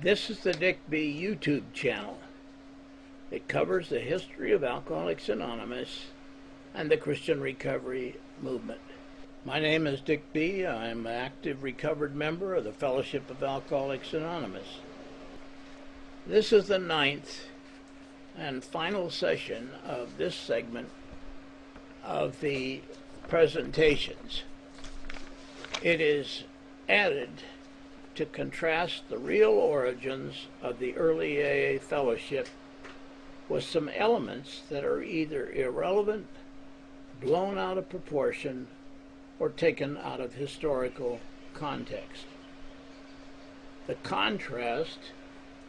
This is the Dick B YouTube channel. It covers the history of Alcoholics Anonymous and the Christian recovery movement. My name is Dick B. I'm an active recovered member of the Fellowship of Alcoholics Anonymous. This is the 9th and final session of this segment of the presentations. It is added to contrast the real origins of the early AA fellowship with some elements that are either irrelevant, blown out of proportion, or taken out of historical context. The contrast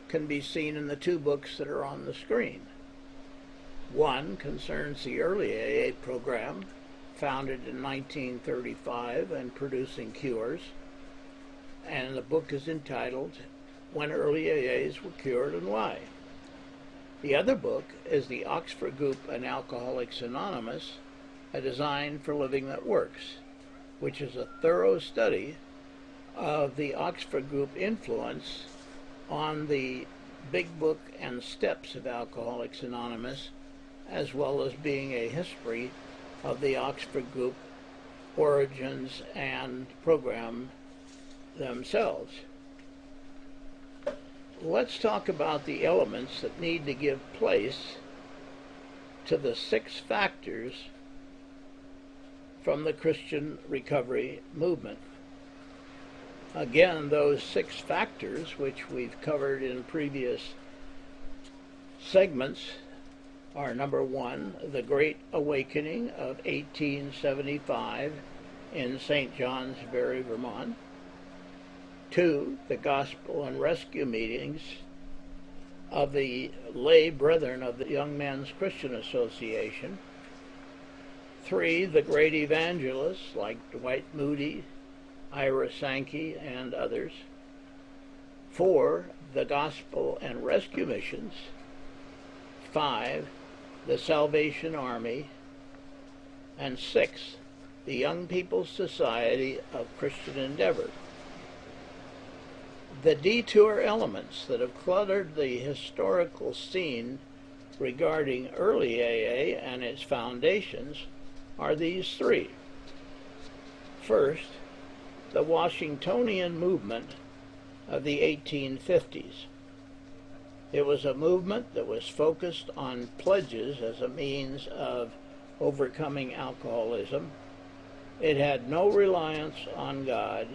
can be seen in the two books that are on the screen. One concerns the early AA program, founded in 1935 and producing cures, and the book is entitled When Early AAs Were Cured and Why. The other book is the Oxford Group and Alcoholics Anonymous, A Design for Living That Works, which is a thorough study of the Oxford Group influence on the big book and steps of Alcoholics Anonymous, as well as being a history of the Oxford Group origins and program themselves. Let's talk about the elements that need to give place to the 6 factors from the Christian recovery movement. Again, those 6 factors, which we've covered in previous segments, are number 1, the Great Awakening of 1875 in St. Johnsbury, Vermont. 2, the Gospel and Rescue meetings of the lay brethren of the Young Men's Christian Association. 3, the great evangelists like Dwight Moody, Ira Sankey, and others. 4, the Gospel and Rescue missions. 5, the Salvation Army. And 6, the Young People's Society of Christian Endeavor. The detour elements that have cluttered the historical scene regarding early AA and its foundations are these 3. First, the Washingtonian movement of the 1850s. It was a movement that was focused on pledges as a means of overcoming alcoholism. It had no reliance on God,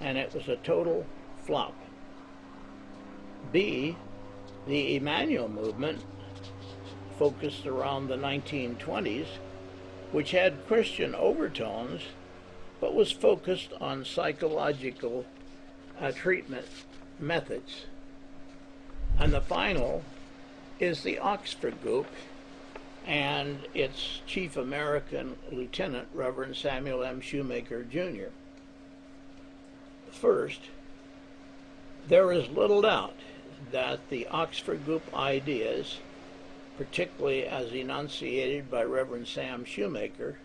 and it was a total flop. B, the Emmanuel Movement, focused around the 1920s, which had Christian overtones, but was focused on psychological treatment methods. And the final is the Oxford Group and its chief American lieutenant, Reverend Samuel M. Shoemaker, Jr. First, there is little doubt that the Oxford Group ideas, particularly as enunciated by Reverend Sam Shoemaker,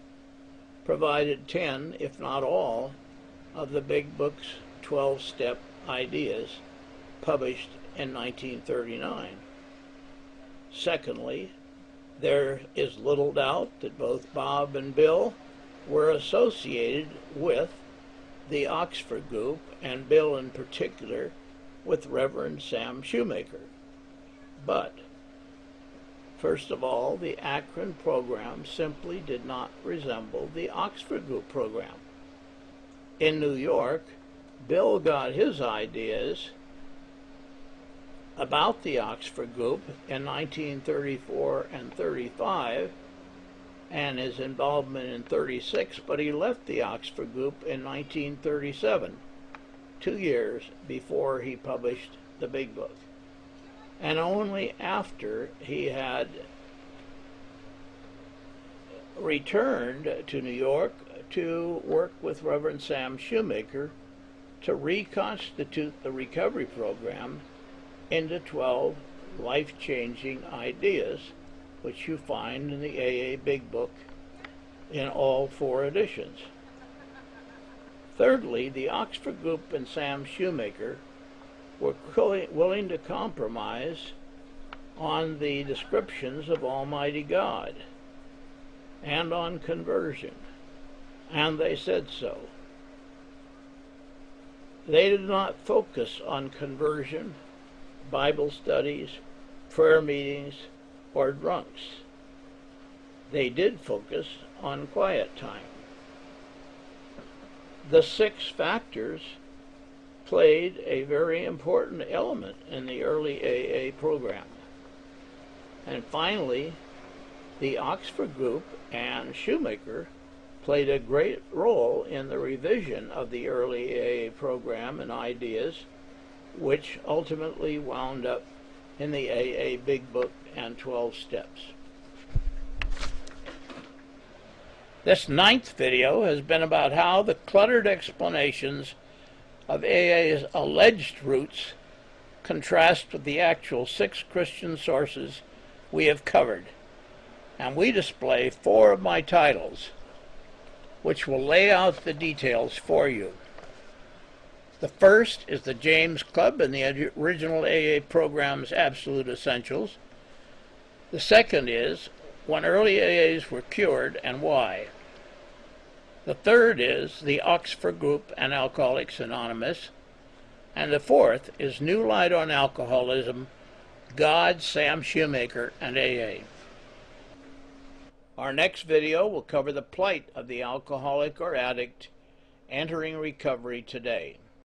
provided 10, if not all, of the Big Book's 12-step ideas published in 1939. Secondly, there is little doubt that both Bob and Bill were associated with the Oxford Group, and Bill in particular with Reverend Sam Shoemaker. But, first of all, the Akron program simply did not resemble the Oxford Group program. In New York, Bill got his ideas about the Oxford Group in 1934 and 35, and his involvement in 36, but he left the Oxford Group in 1937, 2 years before he published the Big Book. And only after he had returned to New York to work with Reverend Sam Shoemaker to reconstitute the recovery program into 12 life-changing ideas, which you find in the AA Big Book in all 4 editions. Thirdly, the Oxford Group and Sam Shoemaker were willing to compromise on the descriptions of Almighty God and on conversion, and they said so. They did not focus on conversion, Bible studies, prayer meetings, or drunks. They did focus on quiet time. The 6 factors played a very important element in the early AA program. And finally, the Oxford Group and Shoemaker played a great role in the revision of the early AA program and ideas, which ultimately wound up in the AA Big Book and 12 Steps. This 9th video has been about how the cluttered explanations of AA's alleged roots contrast with the actual 6 Christian sources we have covered, and we display 4 of my titles, which will lay out the details for you. The first is the James Club and the original AA program's Absolute Essentials. The second is when early AAs were cured and why. The third is the Oxford Group and Alcoholics Anonymous. And the fourth is New Light on Alcoholism, God, Sam Shoemaker, and AA. Our next video will cover the plight of the alcoholic or addict entering recovery today.